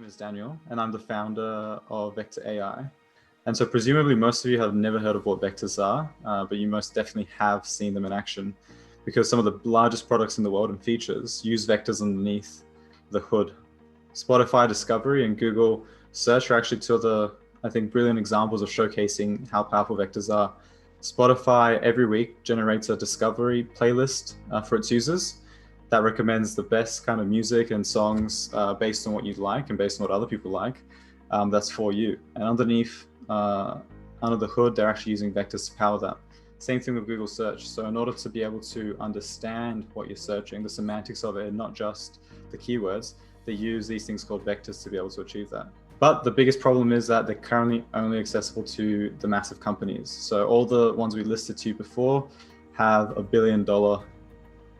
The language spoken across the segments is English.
name is Daniel, and I'm the founder of Vector AI. And so presumably most of you have never heard of what vectors are, but you most definitely have seen them in action because some of the largest products in the world and features use vectors underneath the hood. Spotify Discovery and Google Search are actually two of the, I think, brilliant examples of showcasing how powerful vectors are. Spotify every week generates a discovery playlist for its users that recommends the best kind of music and songs based on what you like and based on what other people like. That's for you. And underneath, under the hood, they're actually using vectors to power that. Same thing with Google Search. So in order to be able to understand what you're searching, the semantics of it, and not just the keywords, they use these things called vectors to be able to achieve that. But the biggest problem is that they're currently only accessible to the massive companies. So all the ones we listed to you before have $1 billion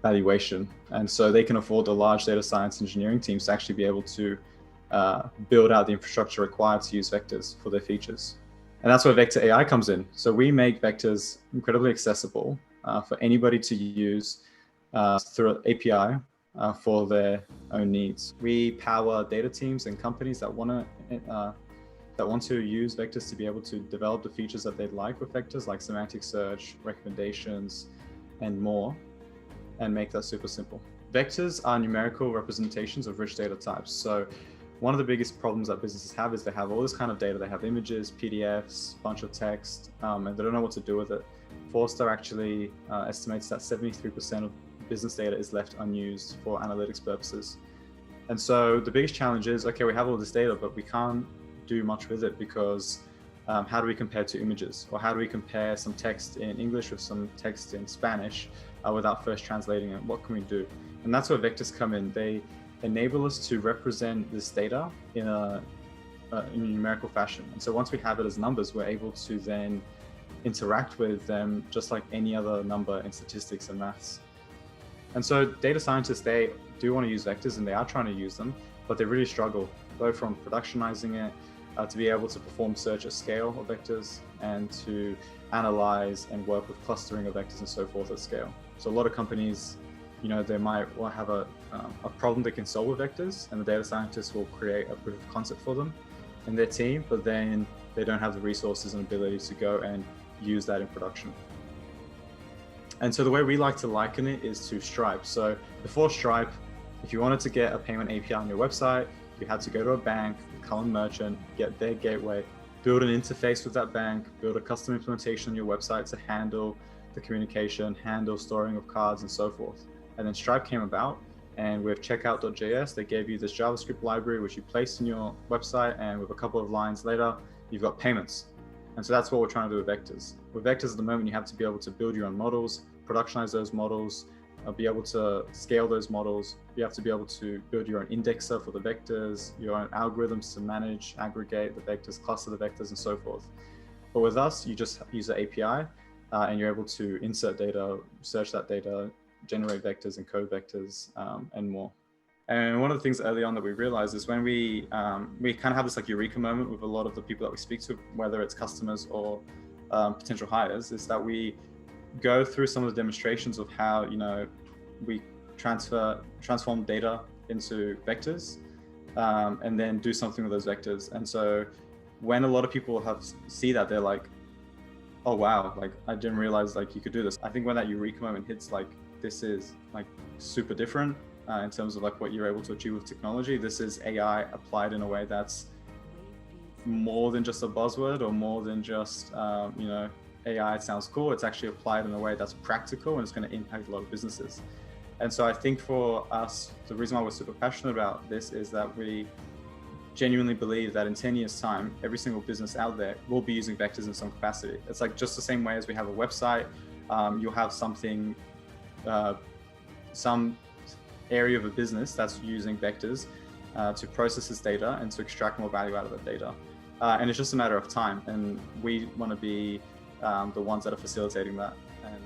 valuation. And so they can afford the large data science engineering teams to actually be able to build out the infrastructure required to use vectors for their features. And that's where Vector AI comes in. So we make vectors incredibly accessible for anybody to use through an API for their own needs. We power data teams and companies that want to use vectors to be able to develop the features that they'd like with vectors, like semantic search, recommendations, and more, and make that super simple. Vectors are numerical representations of rich data types. So one of the biggest problems that businesses have is they have all this kind of data. They have images, PDFs, bunch of text, and they don't know what to do with it. Forrester actually estimates that 73% of business data is left unused for analytics purposes. And so the biggest challenge is, okay, we have all this data, but we can't do much with it because how do we compare two images? Or how do we compare some text in English with some text in Spanish without first translating it? What can we do? And that's where vectors come in. They enable us to represent this data in a numerical fashion. And so once we have it as numbers, we're able to then interact with them just like any other number in statistics and maths. And so data scientists, they do want to use vectors and they are trying to use them, but they really struggle, both from productionizing it, to be able to perform search at scale of vectors and to analyze and work with clustering of vectors and so forth at scale. So a lot of companies, they might have a problem they can solve with vectors, and the data scientists will create a proof of concept for them in their team, but then they don't have the resources and ability to go and use that in production. And so the way we like to liken it is to Stripe. So before Stripe, if you wanted to get a payment API on your website, you had to go to a bank, become a merchant, get their gateway, build an interface with that bank, build a custom implementation on your website to handle the communication, handle storing of cards and so forth. And then Stripe came about, and with checkout.js, they gave you this JavaScript library, which you placed in your website, and with a couple of lines later, you've got payments. And so that's what we're trying to do with vectors. With vectors at the moment, you have to be able to build your own models, productionize those models, be able to scale those models. You have to be able to build your own indexer for the vectors, your own algorithms to manage, aggregate the vectors, cluster the vectors, and so forth. But with us, you just use the API, and you're able to insert data, search that data, generate vectors, encode vectors, and more. And one of the things early on that we realized is when we kind of have this like eureka moment with a lot of the people that we speak to, whether it's customers or potential hires, is that we go through some of the demonstrations of how we transform data into vectors, and then do something with those vectors. And so when a lot of people see that, they're like, oh wow, like I didn't realize like you could do this. I think when that eureka moment hits, like this is like super different in terms of like what you're able to achieve with technology. This is AI applied in a way that's more than just a buzzword or more than just AI sounds cool. It's actually applied in a way that's practical and it's going to impact a lot of businesses. And so I think for us, the reason why we're super passionate about this is that we genuinely believe that in 10 years time, every single business out there will be using vectors in some capacity. It's like just the same way as we have a website, you'll have something, some area of a business that's using vectors to process its data and to extract more value out of that data. And it's just a matter of time. And we want to be the ones that are facilitating that. And